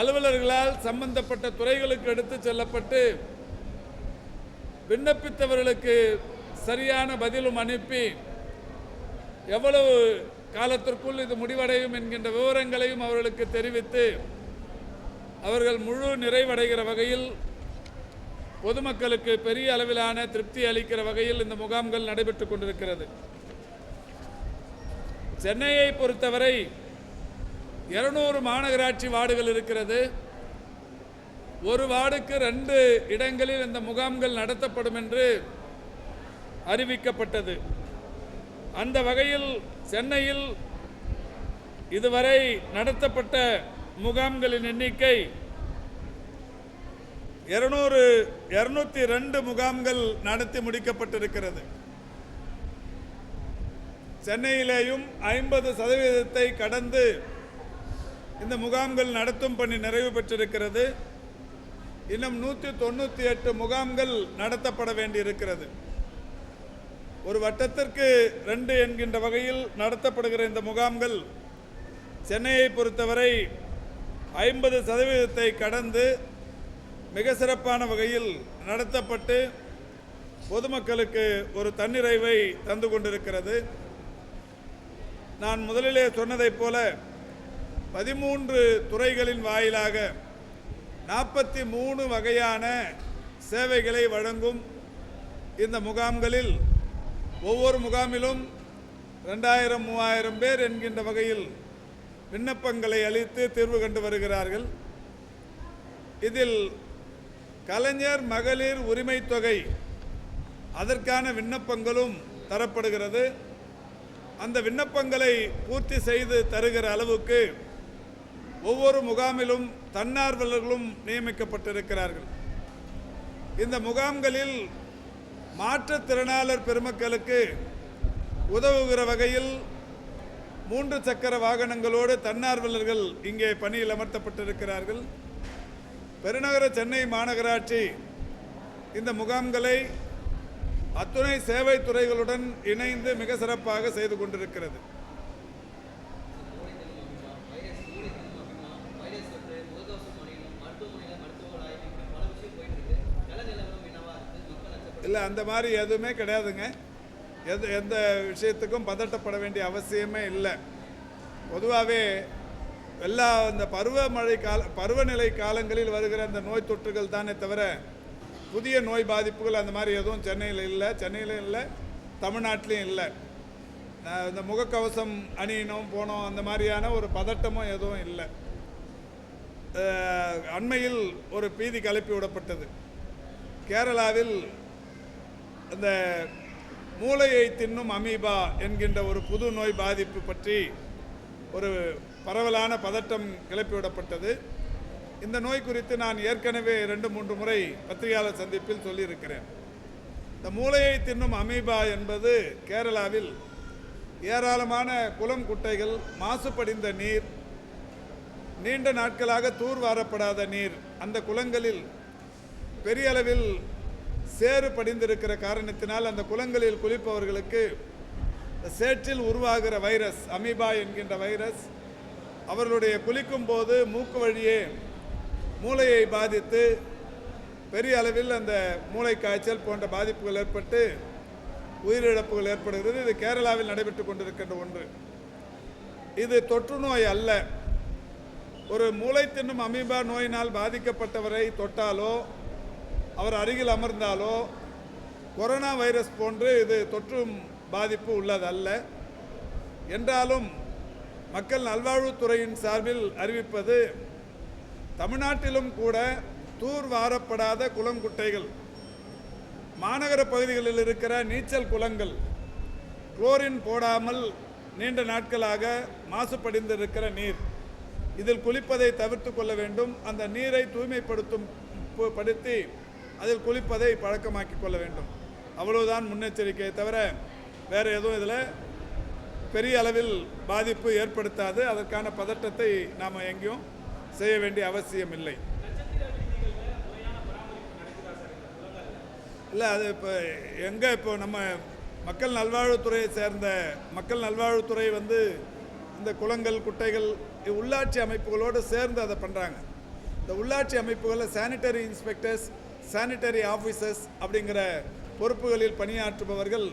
அலுவலர்களால் சம்பந்தப்பட்ட துறைகளுக்கு எடுத்து செல்லப்பட்டு விண்ணப்பித்தவர்களுக்கு சரியான பதிலும் அனுப்பி எவ்வளவு காலத்திற்குள் இது முடிவடையும் என்கின்ற விவரங்களையும் அவர்களுக்கு தெரிவித்து அவர்கள் முழு நிறைவடைகிற வகையில் பொதுமக்களுக்கு பெரிய அளவிலான திருப்தி அளிக்கிற வகையில் இந்த முகாம்கள் நடைபெற்றுக் கொண்டிருக்கிறது. சென்னையை பொறுத்தவரை 200 மாநகராட்சி வார்டுகள் இருக்கிறது. ஒரு வார்டுக்கு 2 இடங்களில் இந்த முகாம்கள் நடத்தப்படும் என்று அறிவிக்கப்பட்டது. அந்த வகையில் சென்னையில் இதுவரை நடத்தப்பட்ட முகாம்களின் எண்ணிக்கை 202 முகாம்கள் நடத்தி முடிக்கப்பட்டிருக்கிறது. சென்னையிலேயும் 50% கடந்து இந்த முகாம்கள் நடத்தும் பணி நிறைவு பெற்றிருக்கிறது. இன்னும் 198 முகாம்கள் நடத்தப்பட வேண்டியிருக்கிறது. ஒரு வட்டத்திற்கு 2 என்கின்ற வகையில் நடத்தப்படுகிற இந்த முகாம்கள் சென்னையை பொறுத்தவரை 50% கடந்து மிக சிறப்பான வகையில் நடத்தப்பட்டு பொதுமக்களுக்கு ஒரு தன்னிறைவை தந்து கொண்டிருக்கிறது. நான் முதலிலே சொன்னதைப் போல 13 துறைகளின் வாயிலாக 43 வகையான சேவைகளை வழங்கும் இந்த முகாம்களில் ஒவ்வொரு முகாமிலும் 2000-3000 பேர் என்கின்ற வகையில் விண்ணப்பங்களை அளித்து தீர்வு கண்டு வருகிறார்கள். இதில் கலைஞர் மகளிர் உரிமை தொகை அதற்கான விண்ணப்பங்களும் தரப்படுகிறது. அந்த விண்ணப்பங்களை பூர்த்தி செய்து தருகிற அளவுக்கு ஒவ்வொரு முகாமிலும் தன்னார்வலர்களும் நியமிக்கப்பட்டிருக்கிறார்கள். இந்த முகாம்களில் மாற்றுத்திறனாளர் பெருமக்களுக்கு உதவுகிற வகையில் 3 சக்கர வாகனங்களோடு தன்னார்வலர்கள் இங்கே பணியில் அமர்த்தப்பட்டிருக்கிறார்கள். பெருநகர சென்னை மாநகராட்சி இந்த முகாம்களை அத்துணை சேவை துறைகளுடன் இணைந்து மிக சிறப்பாக செய்து கொண்டிருக்கிறது. இல்லை, அந்த மாதிரி எதுவுமே கிடையாதுங்க. எந்த விஷயத்துக்கும் பதட்டப்பட வேண்டிய அவசியமே இல்லை. பொதுவாகவே எல்லா இந்த பருவநிலை காலங்களில் வருகிற அந்த நோய் தொற்றுகள் தானே தவிர புதிய நோய் பாதிப்புகள் அந்த மாதிரி எதுவும் சென்னையில் இல்லை, தமிழ்நாட்டிலையும் இல்லை. இந்த முகக்கவசம் அணியணும் போனோம் அந்த மாதிரியான ஒரு பதட்டமும் எதுவும் இல்லை. அண்மையில் ஒரு பீதி கிளப்பி விடப்பட்டது. கேரளாவில் இந்த மூளையை தின்னும் அமீபா என்கின்ற ஒரு புது நோய் பாதிப்பு பற்றி ஒரு பரவலான பதட்டம் கிளப்பிவிடப்பட்டது. இந்த நோய் குறித்து நான் ஏற்கனவே 2-3 முறை பத்திரிகையாளர் சந்திப்பில் சொல்லியிருக்கிறேன். இந்த மூளையை தின்னும் அமீபா என்பது கேரளாவில் ஏராளமான குளம் குட்டைகள், மாசுபடிந்த நீர், நீண்ட நாட்களாக தூர்வாரப்படாத நீர், அந்த குளங்களில் பெரிய அளவில் சேறு படிந்திருக்கிற காரணத்தினால் அந்த குளங்களில் குளிப்பவர்களுக்கு சேற்றில் உருவாகிற வைரஸ், அமீபா என்கின்ற வைரஸ் அவர்களுடைய குளிக்கும் போது மூக்கு வழியே மூளையை பாதித்து பெரிய அளவில் அந்த மூளை காய்ச்சல் போன்ற பாதிப்புகள் ஏற்பட்டு உயிரிழப்புகள் ஏற்படுகிறது. இது கேரளாவில் நடைபெற்று கொண்டிருக்கின்ற ஒன்று. இது தொற்று நோய் அல்ல. ஒரு மூளை தின்னும் அமீபா நோயினால் பாதிக்கப்பட்டவரை தொட்டாலோ அவர் அருகில் அமர்ந்தாலோ கொரோனா வைரஸ் போன்று இது தொற்றும் பாதிப்பு உள்ளதல்ல. என்றாலும் மக்கள் நல்வாழ்வுத்துறையின் சார்பில் அறிவிப்பது, தமிழ்நாட்டிலும் கூட தூர்வாரப்படாத குளங்குட்டைகள், மாநகர பகுதிகளில் இருக்கிற நீச்சல் குளங்கள் குளோரின் போடாமல் நீண்ட நாட்களாக மாசுபடிந்திருக்கிற நீர், இதில் குளிப்பதை தவிர்த்து கொள்ள வேண்டும். அந்த நீரை தூய்மைப்படுத்தி அதில் குளிப்பதை பழக்கமாக்கி கொள்ள வேண்டும். அவ்வளவுதான் முன்னெச்சரிக்கையை தவிர வேறு எதுவும் இதில் பெரிய அளவில் பாதிப்பு ஏற்படுத்தாது. அதற்கான பதட்டத்தை நாம் எங்கேயும் செய்ய வேண்டிய அவசியம் இல்லை. இல்லை, அது இப்போ நம்ம மக்கள் நல்வாழ்வுத்துறையை சேர்ந்த மக்கள் நல்வாழ்வுத்துறை இந்த குளங்கள், குட்டைகள், உள்ளாட்சி அமைப்புகளோடு சேர்ந்து அதை பண்ணுறாங்க. இந்த உள்ளாட்சி அமைப்புகளில் சானிட்டரி இன்ஸ்பெக்டர்ஸ், சானிட்டரி ஆஃபீஸர்ஸ் அப்படிங்கிற பொறுப்புகளில் பணியாற்றுபவர்கள்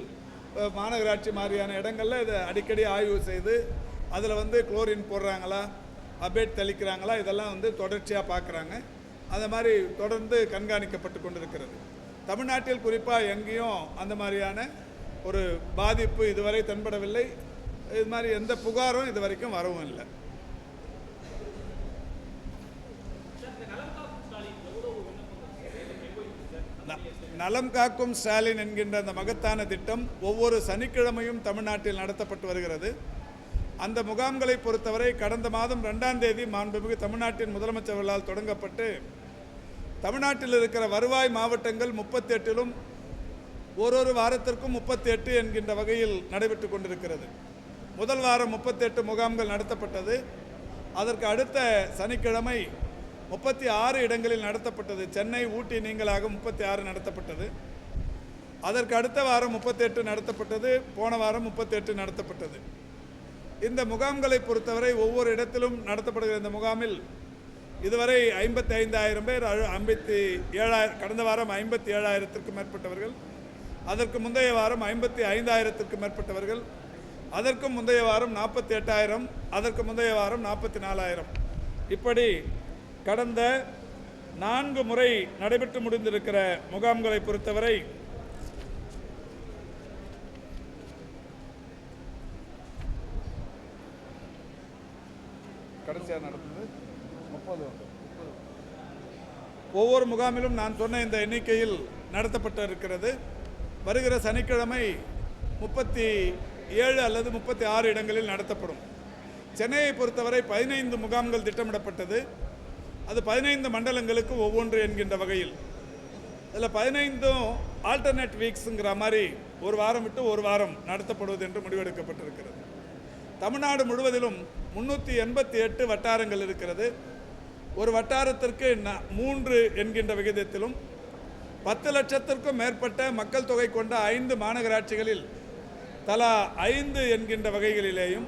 மாநகராட்சி மாதிரியான இடங்களில் இதை அடிக்கடி ஆய்வு செய்து அதில் வந்து குளோரின் போடுறாங்களா, அபேட் தெளிக்கிறாங்களா, இதெல்லாம் வந்து தொடர்ச்சியாக பார்க்குறாங்க. அந்த மாதிரி தொடர்ந்து கண்காணிக்கப்பட்டு கொண்டிருக்கிறது. தமிழ்நாட்டில் குறிப்பாக எங்கேயும் அந்த மாதிரியான ஒரு பாதிப்பு இதுவரை தென்படவில்லை. இது மாதிரி எந்த புகாரும் இது வரைக்கும் வரவும் இல்லை. நலம் காக்கும் ஸ்டாலின் என்கின்ற அந்த மகத்தான திட்டம் ஒவ்வொரு சனிக்கிழமையும் தமிழ்நாட்டில் நடத்தப்பட்டு வருகிறது. அந்த முகாம்களை பொறுத்தவரை கடந்த மாதம் 2ஆம் தேதி மாண்புமிகு தமிழ்நாட்டின் முதலமைச்சர்களால் தொடங்கப்பட்டு தமிழ்நாட்டில் இருக்கிற வருவாய் மாவட்டங்கள் 38லும் ஒரு வாரத்திற்கும் 38 என்கின்ற வகையில் நடைபெற்று கொண்டிருக்கிறது. முதல் வாரம் 38 முகாம்கள் நடத்தப்பட்டது. அதற்கு அடுத்த சனிக்கிழமை 36 இடங்களில் நடத்தப்பட்டது. சென்னை, ஊட்டி நீங்களாக 36 நடத்தப்பட்டது. அதற்கு அடுத்த வாரம் 38 நடத்தப்பட்டது. போன வாரம் 38 நடத்தப்பட்டது. இந்த முகாம்களை பொறுத்தவரை ஒவ்வொரு இடத்திலும் நடத்தப்படுகிற இந்த முகாமில் இதுவரை 55,000 பேர், 57,000, கடந்த வாரம் 57,000த்திற்கும் மேற்பட்டவர்கள், அதற்கு முந்தைய வாரம் 55,000த்திற்கும் மேற்பட்டவர்கள், அதற்கு முந்தைய வாரம் 48,000, அதற்கு முந்தைய வாரம் 44,000, இப்படி கடந்த 4 முறை நடைபெற்று முடிந்திருக்கிற முகாம்களை பொறுத்தவரை கடைசியாக நடந்தது 30. ஒவ்வொரு முகாமிலும் நான் சொன்ன இந்த எண்ணிக்கையில் நடத்தப்பட்டிருக்கிறது. வருகிற சனிக்கிழமை 37 அல்லது 36 இடங்களில் நடத்தப்படும். சென்னையை பொறுத்தவரை 15 முகாம்கள் திட்டமிடப்பட்டது. அது 15 மண்டலங்களுக்கு ஒவ்வொன்று என்கின்ற வகையில். இதில் 15ம் ஆல்டர்னேட் வீக்ஸுங்கிற மாதிரி ஒரு வாரம் விட்டு ஒரு வாரம் நடத்தப்படுவது என்று முடிவெடுக்கப்பட்டிருக்கிறது. தமிழ்நாடு முழுவதிலும் 388 வட்டாரங்கள் இருக்கிறது. ஒரு வட்டாரத்திற்கு 3 என்கின்ற விகிதத்திலும் 10 லட்சத்திற்கும் மேற்பட்ட மக்கள் தொகை கொண்ட 5 மாநகராட்சிகளில் தலா 5 என்கின்ற வகைகளிலேயும்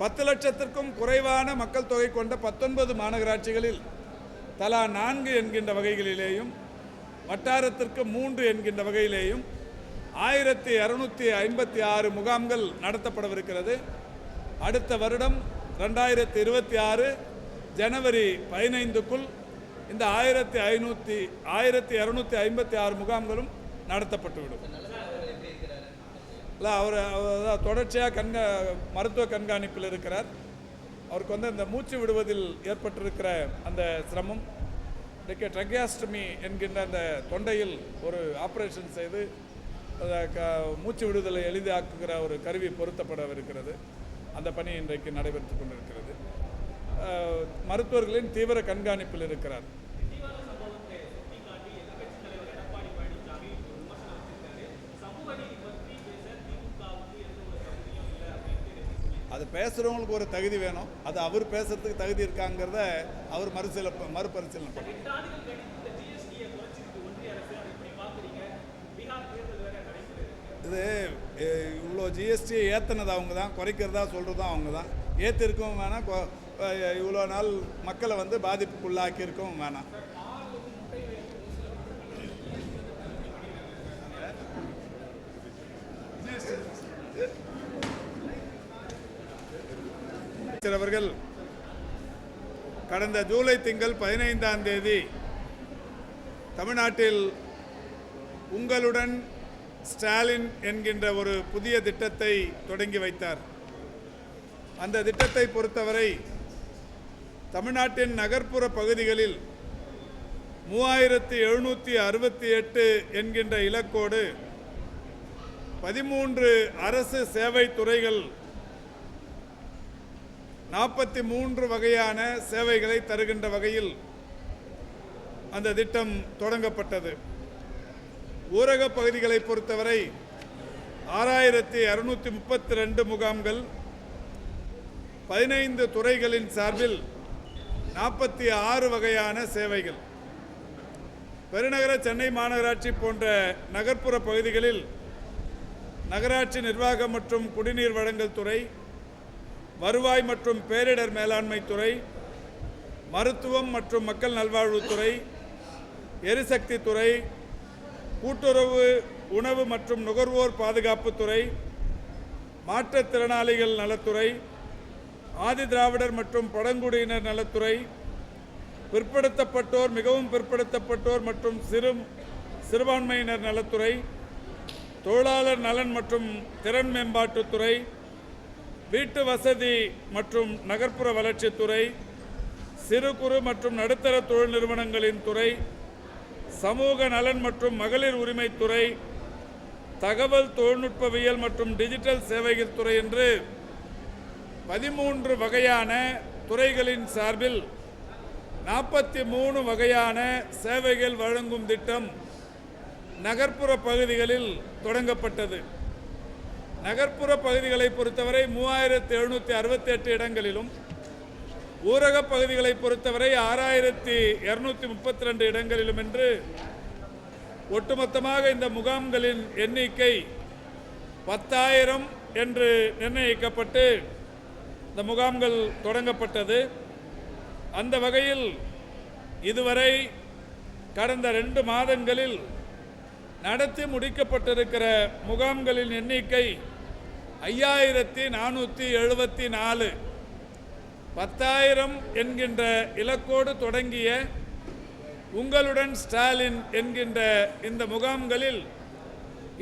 10 லட்சத்திற்கும் குறைவான மக்கள் தொகை கொண்ட 19 மாநகராட்சிகளில் தலா 4 என்கின்ற வகைகளிலேயும் வட்டாரத்திற்கு 3 என்கின்ற வகையிலேயும் 1256 முகாம்கள் நடத்தப்படவிருக்கிறது. அடுத்த வருடம் 2026 ஜனவரி 15க்குள் இந்த 1256 முகாம்களும் நடத்தப்பட்டுவிடும். இல்லை, அவர் தொடர்ச்சியாக மருத்துவ கண்காணிப்பில் இருக்கிறார். அவருக்கு வந்து இந்த மூச்சு விடுவதில் ஏற்பட்டிருக்கிற அந்த சிரமம், ட்ரக்கியாஸ்டமி என்கின்ற அந்த தொண்டையில் ஒரு ஆப்ரேஷன் செய்து மூச்சு விடுதலை எளிதாக்குகிற ஒரு கருவி பொருத்தப்படவிருக்கிறது. அந்த பணி இன்றைக்கு நடைபெற்று கொண்டிருக்கிறது. மருத்துவர்களின் தீவிர கண்காணிப்பில் இருக்கிறார். அது பேசுகிறவங்களுக்கு ஒரு தகுதி வேணும். அது அவர் பேசுறதுக்கு தகுதி இருக்காங்கிறத அவர் மறுபரிசீலனை பண்ணுறார். இது இவ்வளோ ஜிஎஸ்டியை ஏற்றினது அவங்க தான், குறைக்கிறதா சொல்கிறதும் அவங்க தான். ஏற்றிருக்கவும் வேணாம், இவ்வளோ நாள் மக்களை வந்து பாதிப்புக்குள்ளாக்கியிருக்கவும் வேணாம். அவர்கள் கடந்த ஜூலை திங்கள் 15ஆம் தேதி தமிழ்நாட்டில் உங்களுடன் ஸ்டாலின் என்கின்ற ஒரு புதிய திட்டத்தை தொடங்கி வைத்தார். அந்த திட்டத்தை பொறுத்தவரை தமிழ்நாட்டின் நகர்ப்புற பகுதிகளில் 3768 என்கின்ற இலக்கோடு 13 அரசு சேவை துறைகள் 43 வகையான சேவைகளை தருகின்ற வகையில் அந்த திட்டம் தொடங்கப்பட்டது. ஊரக பகுதிகளை பொறுத்தவரை 6232 முகாம்கள் 15 துறைகளின் சார்பில் 46 வகையான சேவைகள். பெருநகர சென்னை மாநகராட்சி போன்ற நகர்ப்புற பகுதிகளில் நகராட்சி நிர்வாகம் மற்றும் குடிநீர் வழங்கல் துறை, வருவாய் மற்றும் பேரிடர் மேலாண்மை துறை, மருத்துவம் மற்றும் மக்கள் நல்வாழ்வுத்துறை, எரிசக்தி துறை, கூட்டுறவு, உணவு மற்றும் நுகர்வோர் பாதுகாப்புத்துறை, மாற்றுத்திறனாளிகள் நலத்துறை, ஆதி திராவிடர் மற்றும் பழங்குடியினர் நலத்துறை, பிற்படுத்தப்பட்டோர், மிகவும் பிற்படுத்தப்பட்டோர் மற்றும் சிறுபான்மையினர் நலத்துறை, தொழிலாளர் நலன் மற்றும் திறன் மேம்பாட்டுத்துறை, வீட்டு வசதி மற்றும் நகர்ப்புற வளர்ச்சித்துறை, சிறு குறு மற்றும் நடுத்தர தொழில் நிறுவனங்களின் துறை, சமூக நலன் மற்றும் மகளிர் உரிமைத்துறை, தகவல் தொழில்நுட்பவியல் மற்றும் டிஜிட்டல் சேவைகள் துறை என்று 13 வகையான துறைகளின் சார்பில் 43 வகையான சேவைகள் வழங்கும் திட்டம் நகர்ப்புற பகுதிகளில் தொடங்கப்பட்டது. நகர்ப்புற பகுதிகளை பொறுத்தவரை 3768 இடங்களிலும், ஊரக பகுதிகளை பொறுத்தவரை 6232 இடங்களிலும் என்று ஒட்டுமொத்தமாக இந்த முகாம்களின் எண்ணிக்கை 10,000 என்று நிர்ணயிக்கப்பட்டு இந்த முகாம்கள் தொடங்கப்பட்டது. அந்த வகையில் இதுவரை கடந்த 2 மாதங்களில் நடத்தி முடிக்கப்பட்டிருக்கிற முகாம்களின் எண்ணிக்கை 5474. 10,000 என்கின்ற இலக்கோடு தொடங்கிய உங்களுடன் ஸ்டாலின் என்கின்ற இந்த முகாம்களில்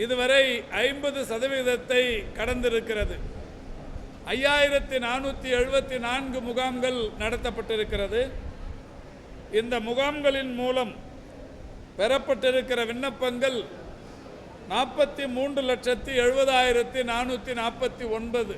இதுவரை 50% கடந்திருக்கிறது. 5474 முகாம்கள் நடத்தப்பட்டிருக்கிறது. இந்த முகாம்களின் மூலம் பெறப்பட்டிருக்கிற விண்ணப்பங்கள் 43,70,449.